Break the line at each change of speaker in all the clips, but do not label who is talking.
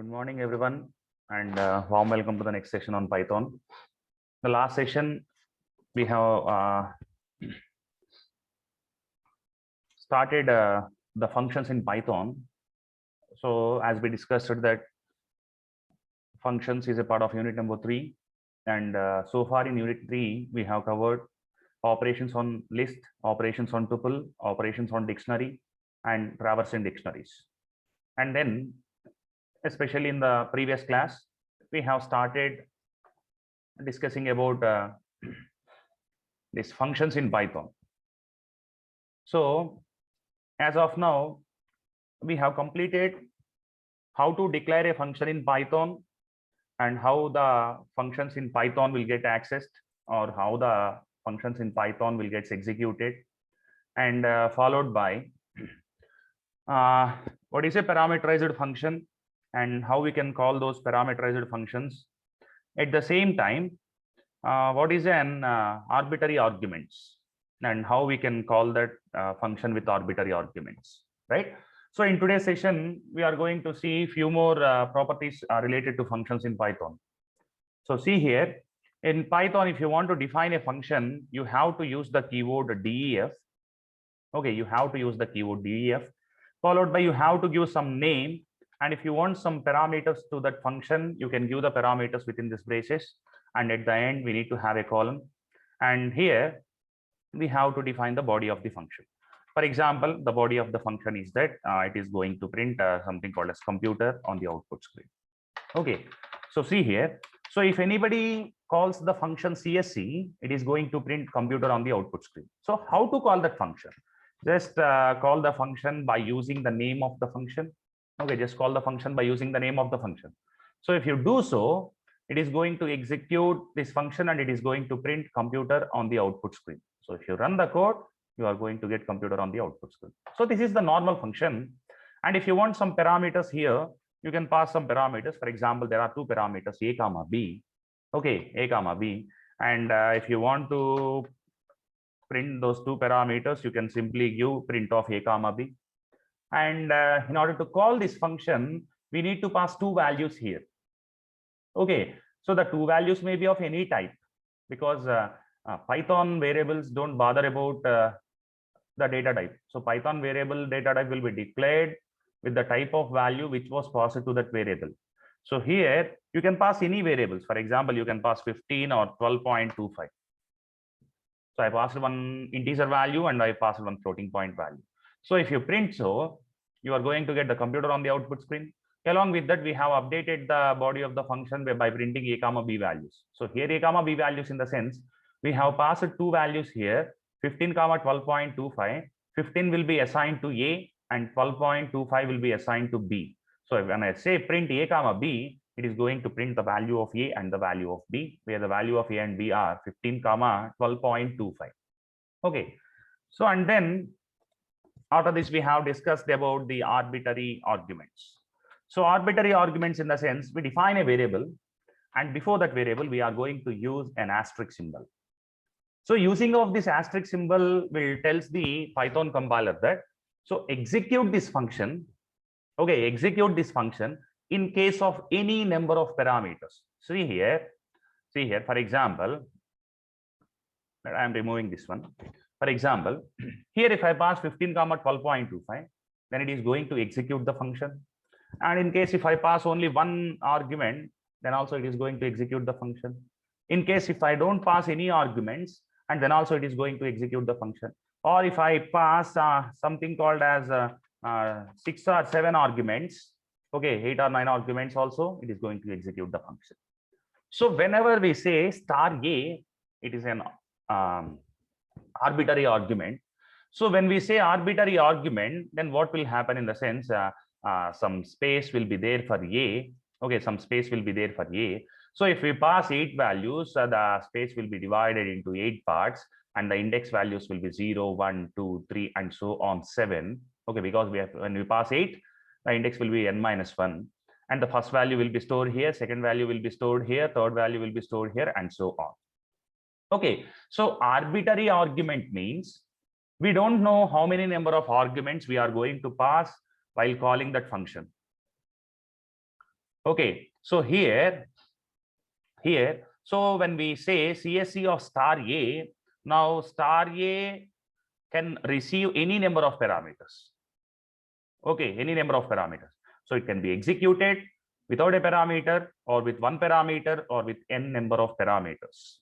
Good morning, everyone, and warm welcome to the next session on Python. The last session, we have started the functions in Python. So as we discussed that functions is a part of unit number 3. And so far in unit 3, we have covered operations on list, operations on tuple, operations on dictionary, and traversing dictionaries. And then, especially in the previous class, we have started discussing about these functions in Python. So as of now, we have completed how to declare a function in Python and how the functions in Python will get accessed, or how the functions in Python will get executed, and followed by what is a parameterized function and how we can call those parameterized functions. At the same time, what is an arbitrary arguments and how we can call that function with arbitrary arguments, right? So in today's session, we are going to see few more properties related to functions in Python. So see here, in Python, if you want to define a function, you have to use the keyword def. Okay, you have to use the keyword def, followed by you have to give some name. And if you want some parameters to that function, you can give the parameters within this braces. And at the end, we need to have a column. And here, we have to define the body of the function. For example, the body of the function is that it is going to print something called as computer on the output screen. Okay, so see here. So if anybody calls the function CSC, it is going to print computer on the output screen. So how to call that function? Just call the function by using the name of the function. Okay, just call the function by using the name of the function. So if you do so, it is going to execute this function and it is going to print computer on the output screen. So if you run the code, you are going to get computer on the output screen. So this is the normal function. And if you want some parameters here, you can pass some parameters. For example, there are two parameters, a comma b. Okay, a comma b. And if you want to print those two parameters, you can simply give print of a comma b. And in order to call this function, we need to pass two values here. Okay, so the two values may be of any type, because Python variables don't bother about the data type. So Python variable data type will be declared with the type of value which was passed to that variable. So here you can pass any variables. For example, you can pass 15 or 12.25. So I passed one integer value and I passed one floating point value. So if you print so, you are going to get the computer on the output screen. Along with that, we have updated the body of the function by printing a comma b values. So here a comma b values, in the sense we have passed two values here, 15 comma 12.25. 15 will be assigned to a and 12.25 will be assigned to b. So when I say print a comma b, it is going to print the value of a and the value of b, where the value of a and b are 15 comma 12.25. Okay, so and then after this, we have discussed about the arbitrary arguments. So arbitrary arguments, in the sense we define a variable, and before that variable, we are going to use an asterisk symbol. So using of this asterisk symbol will tells the Python compiler that, so execute this function. Okay, execute this function in case of any number of parameters. See here, for example, I am removing this one. For example, here if I pass 15 comma 12.25, then it is going to execute the function. And in case if I pass only one argument, then also it is going to execute the function. In case if I don't pass any arguments, and then also it is going to execute the function. Or if I pass something called as 6 or 7 arguments, okay, 8 or 9 arguments also, it is going to execute the function. So whenever we say star a, it is an arbitrary argument. So when we say arbitrary argument, then what will happen, in the sense some space will be there for a. Okay, some space will be there for a. So if we pass 8 values, the space will be divided into 8 parts, and the index values will be 0, 1, 2, 3, and so on 7. Okay, because we have, when we pass 8, the index will be n minus 1, and the first value will be stored here, second value will be stored here, third value will be stored here, and so on. Okay, so arbitrary argument means we don't know how many number of arguments we are going to pass while calling that function. Okay, so here, so when we say CSC of star A, now star A can receive any number of parameters. Okay, any number of parameters. So it can be executed without a parameter, or with one parameter, or with n number of parameters.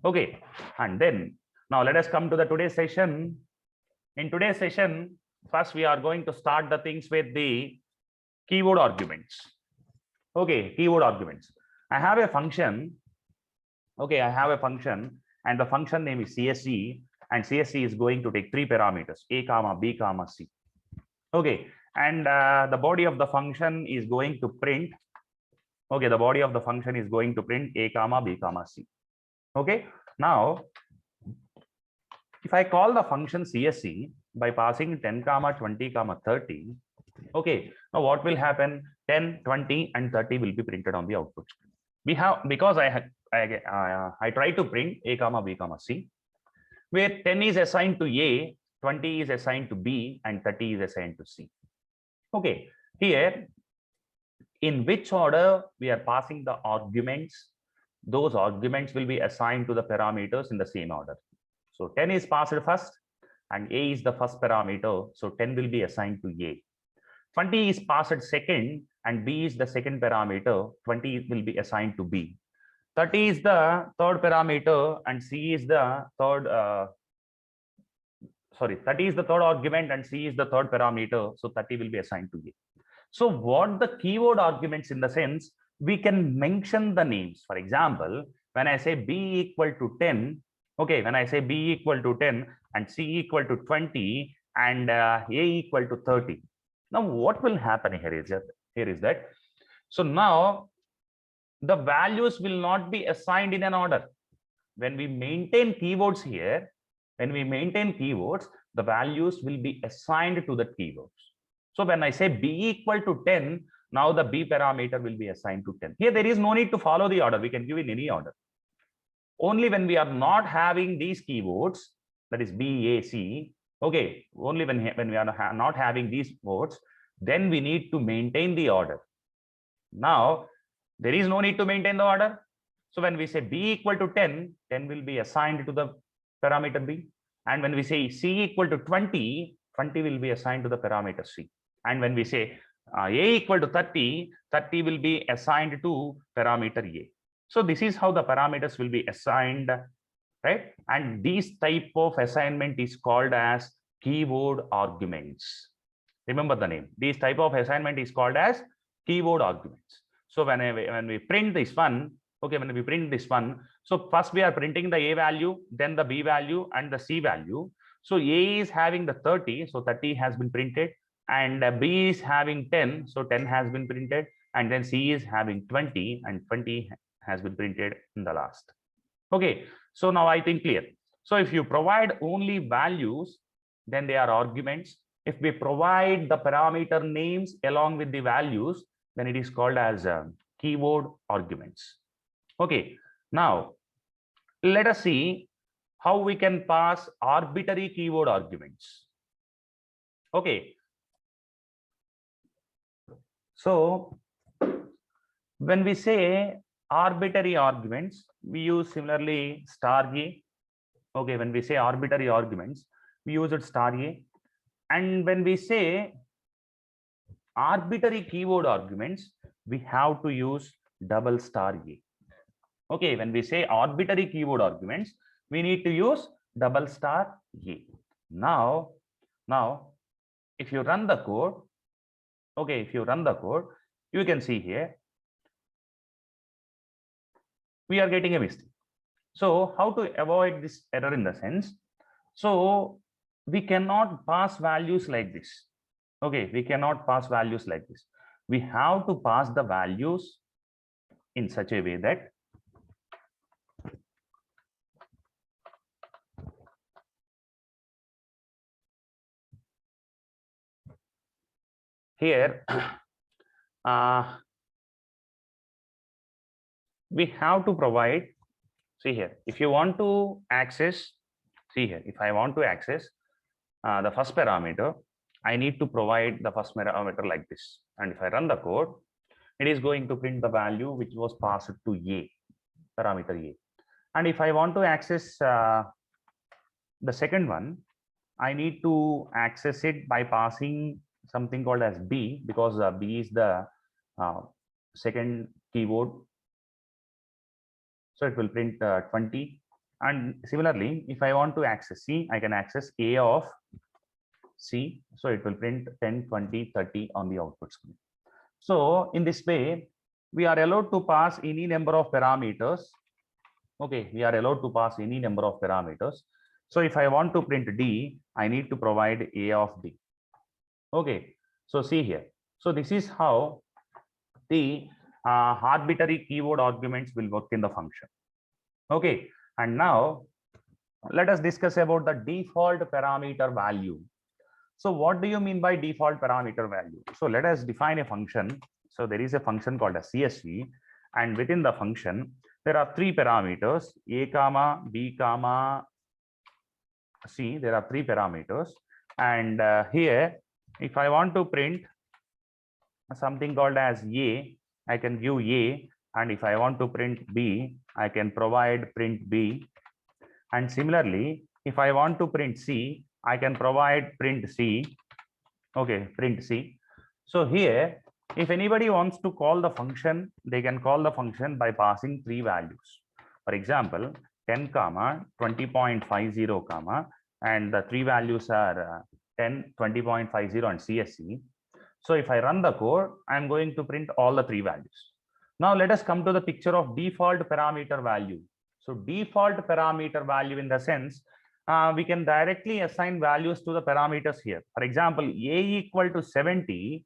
Okay, and then now let us come to the today's session. In today's session, first we are going to start the things with the keyword arguments. Okay, keyword arguments. I have a function. Okay, I have a function, and the function name is CSC, and CSC is going to take three parameters: a comma b comma c. Okay, and the body of the function is going to print. Okay, the body of the function is going to print a comma b comma c. Okay, now if I call the function CSC by passing 10 comma 20 comma 30, okay, now what will happen? 10, 20, and 30 will be printed on the output. We have, because I try to print a comma b comma c, where 10 is assigned to A, 20 is assigned to B, and 30 is assigned to C. Okay, here in which order we are passing the arguments, those arguments will be assigned to the parameters in the same order. So 10 is passed first, and A is the first parameter, so 10 will be assigned to A. 20 is passed second, and B is the second parameter, 20 will be assigned to B. 30 is the third parameter, and C is the third, 30 is the third argument, and C is the third parameter, so 30 will be assigned to A. So what the keyword arguments, in the sense, we can mention the names. For example, when I say B equal to 10, okay, when I say B equal to 10 and C equal to 20 and A equal to 30. Now what will happen here is that, so now the values will not be assigned in an order. When we maintain keywords here, the values will be assigned to the keywords. So when I say B equal to 10, now the B parameter will be assigned to 10. Here there is no need to follow the order. We can give in any order. Only when we are not having these keywords, that is B, A, C, okay, only when we are not having these words, then we need to maintain the order. Now, there is no need to maintain the order. So when we say B equal to 10, 10 will be assigned to the parameter B. And when we say C equal to 20, 20 will be assigned to the parameter C. And when we say A equal to 30, 30 will be assigned to parameter A. So this is how the parameters will be assigned, right? And this type of assignment is called as keyword arguments. Remember the name. This type of assignment is called as keyword arguments. So when we print this one, okay, when we print this one, so first we are printing the A value, then the B value, and the C value. So A is having the 30, so 30 has been printed, and B is having 10, so 10 has been printed, and then C is having 20, and 20 has been printed in the last. Okay, so now I think clear. So if you provide only values, then they are arguments. If we provide the parameter names along with the values, then it is called as keyword arguments. Okay, now let us see how we can pass arbitrary keyword arguments. Okay, so when we say arbitrary arguments, we use similarly star A. Okay, when we say arbitrary arguments, we use it star A. And when we say arbitrary keyword arguments, we have to use double star A. Okay, when we say arbitrary keyword arguments, we need to use double star A. Now, if you run the code, okay, if you run the code, you can see here, we are getting a mistake. So how to avoid this error in the sense? So we cannot pass values like this. Okay, we cannot pass values like this. We have to pass the values in such a way that here we have to provide, see here, if you want to access, see here, if I want to access the first parameter, I need to provide the first parameter like this. And if I run the code, it is going to print the value which was passed to A, parameter A. And if I want to access the second one, I need to access it by passing something called as B, because B is the second keyword. So it will print 20. And similarly, if I want to access C, I can access A of C. So it will print 10, 20, 30 on the output screen. So in this way, we are allowed to pass any number of parameters. Okay, we are allowed to pass any number of parameters. So if I want to print D, I need to provide A of D. Okay, so see here. So this is how the arbitrary keyword arguments will work in the function. Okay, and now let us discuss about the default parameter value. So what do you mean by default parameter value? So let us define a function. So there is a function called a CSV, and within the function, there are three parameters, A comma, B comma, C. There are three parameters. And here, if I want to print something called as A, I can give A. And if I want to print B, I can provide print B. And similarly, if I want to print C, I can provide print C. Okay, print C. So here, if anybody wants to call the function, they can call the function by passing three values. For example, 10 comma 20.50 comma, and the three values are 10, 20.50 and CSC. So if I run the code, I'm going to print all the three values. Now let us come to the picture of default parameter value. So default parameter value, in the sense, we can directly assign values to the parameters here. For example, A equal to 70,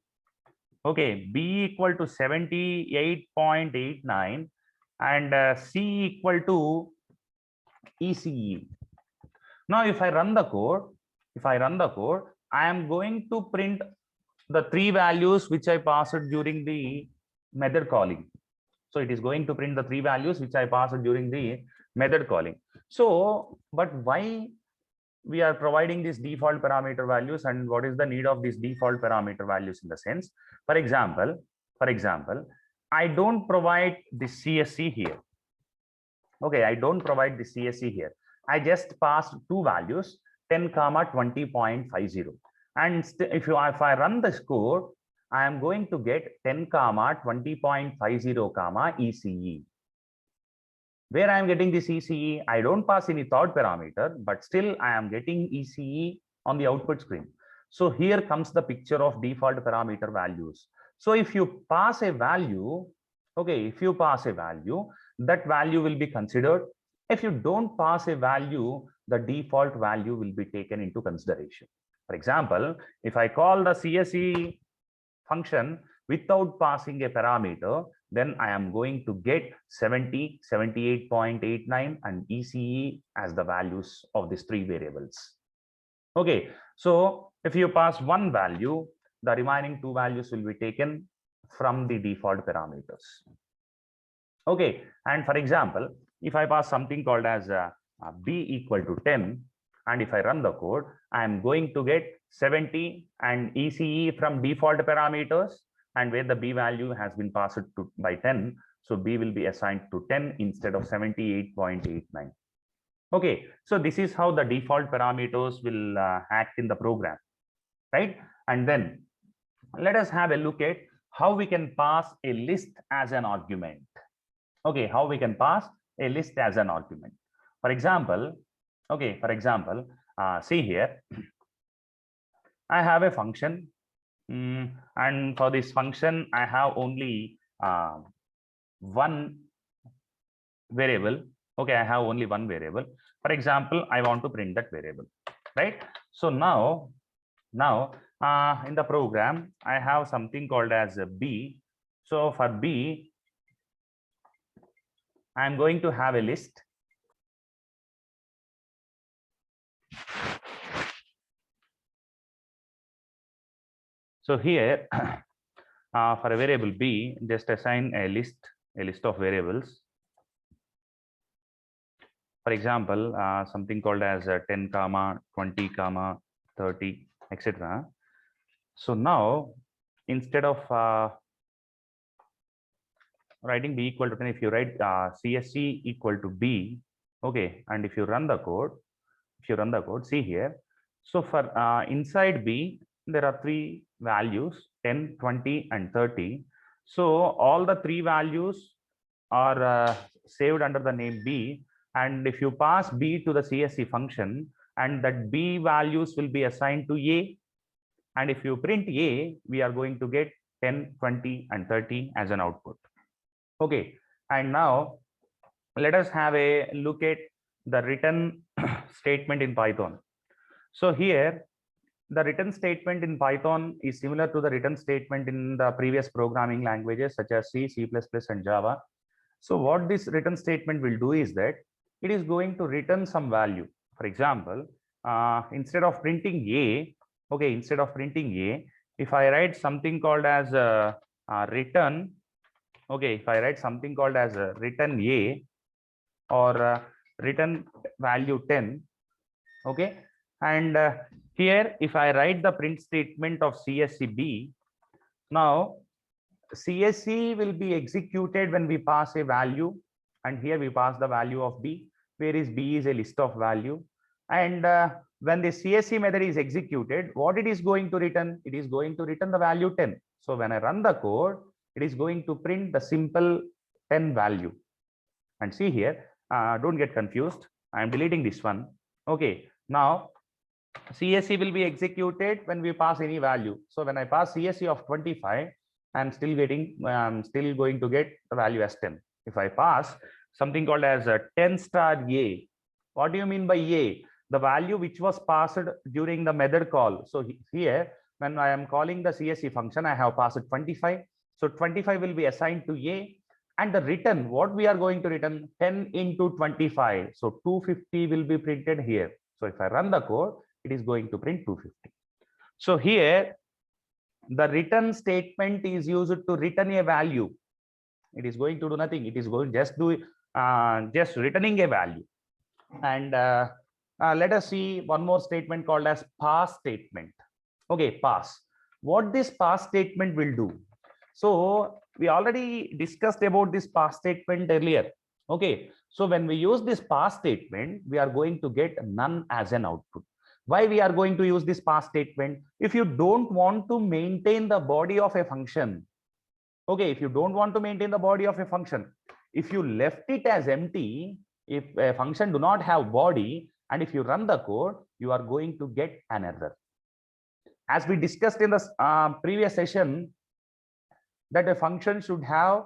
okay, B equal to 78.89, and C equal to ECE. Now, if I run the code, I am going to print the three values which I passed during the method calling. So it is going to print the three values which I passed during the method calling. So, but why we are providing these default parameter values, and what is the need of these default parameter values? In the sense, for example, I don't provide the CSC here. Okay, I don't provide the CSC here. I just passed two values, 10 comma 20.50. And if I run this code, I am going to get 10 comma 20.50 comma ECE. Where I am getting this ECE, I don't pass any third parameter, but still I am getting ECE on the output screen. So here comes the picture of default parameter values. So if you pass a value, okay, if you pass a value, that value will be considered. If you don't pass a value, the default value will be taken into consideration. For example, if I call the CSE function without passing a parameter, then I am going to get 70, 78.89 and ECE as the values of these three variables. Okay, so if you pass one value, the remaining two values will be taken from the default parameters. Okay, and for example, if I pass something called as B equal to 10, and if I run the code, I am going to get 70 and ECE from default parameters, and where the B value has been passed to by 10, so B will be assigned to 10 instead of 78.89. Okay, so this is how the default parameters will act in the program, right? And then let us have a look at how we can pass a list as an argument. Okay, how we can pass a list as an argument. For example, okay, see here, I have a function, and for this function, I have only one variable. Okay, I have only one variable. For example, I want to print that variable, right? So now in the program, I have something called as a B. So for B, I am going to have a list. So here, for a variable B, just assign a list of variables. For example, something called as 10 comma 20 comma 30, etc. So now instead of writing b equal to 10, if you write CSC equal to b, okay, and if you run the code, see here. So for inside b, there are three values, 10, 20, and 30. So all the three values are saved under the name b. And if you pass b to the CSC function, and that b values will be assigned to a. And if you print a, we are going to get 10, 20, and 30 as an output. Okay, and now let us have a look at the written statement in Python. So here, the written statement in Python is similar to the written statement in the previous programming languages such as C, C++, and Java. So what this written statement will do is that it is going to return some value. For example, instead of printing a, okay, instead of printing a, if I write something called as return, okay, if I write something called as return a or return value 10, okay, and here if I write the print statement of CSC b, now CSC will be executed when we pass a value, and here we pass the value of b, where is b is a list of value. And when the CSC method is executed, what it is going to return? It is going to return the value 10. So when I run the code, it is going to print the simple 10 value. And see here, don't get confused. I am deleting this one. Okay, now CSC will be executed when we pass any value. So when I pass CSC of 25, I'm still going to get the value as 10. If I pass something called as a 10 star a, what do you mean by a? The value which was passed during the method call. So here, when I am calling the CSC function, I have passed 25. So 25 will be assigned to a, and the return, what we are going to return, 10 into 25. So 250 will be printed here. So if I run the code, it is going to print 250. So here, the return statement is used to return a value. It is going to do nothing. It is going just returning a value. And let us see one more statement called as pass statement. Okay, pass. What this pass statement will do? So we already discussed about this pass statement earlier. Okay, so when we use this pass statement, we are going to get none as an output. Why we are going to use this pass statement? If you don't want to maintain the body of a function, okay, if you don't want to maintain the body of a function, if you left it as empty, if a function do not have body, and if you run the code, you are going to get an error. As we discussed in the previous session, that a function should have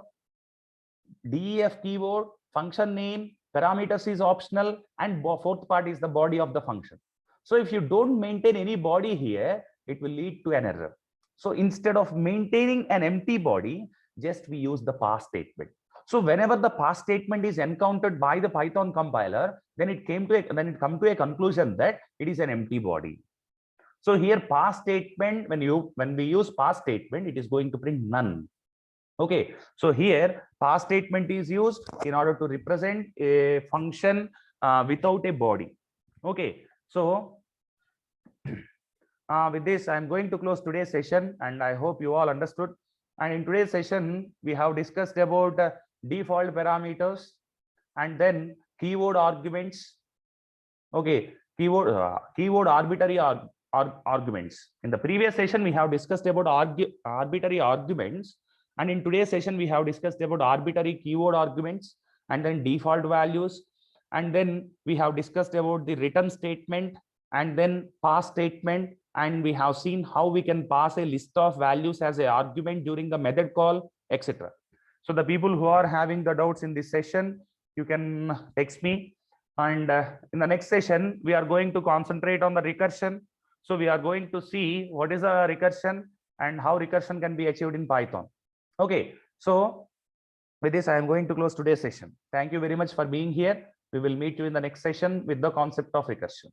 def keyword, function name, parameters is optional, and fourth part is the body of the function. So if you don't maintain any body here, it will lead to an error. So instead of maintaining an empty body, just we use the pass statement. So whenever the pass statement is encountered by the Python compiler, then it come to a conclusion that it is an empty body. So here pass statement, when we use pass statement, it is going to print none. Okay, so here pass statement is used in order to represent a function without a body. Okay, so with this, I'm going to close today's session, and I hope you all understood. And in today's session, we have discussed about default parameters and then keyword arguments. Okay, keyword arbitrary arguments. In the previous session, we have discussed about arbitrary arguments. And in today's session, we have discussed about arbitrary keyword arguments and then default values. And then we have discussed about the return statement and then pass statement. And we have seen how we can pass a list of values as an argument during the method call, etc. So the people who are having the doubts in this session, you can text me. And in the next session, we are going to concentrate on the recursion. So we are going to see what is a recursion and how recursion can be achieved in Python. Okay, so with this, I am going to close today's session. Thank you very much for being here. We will meet you in the next session with the concept of recursion.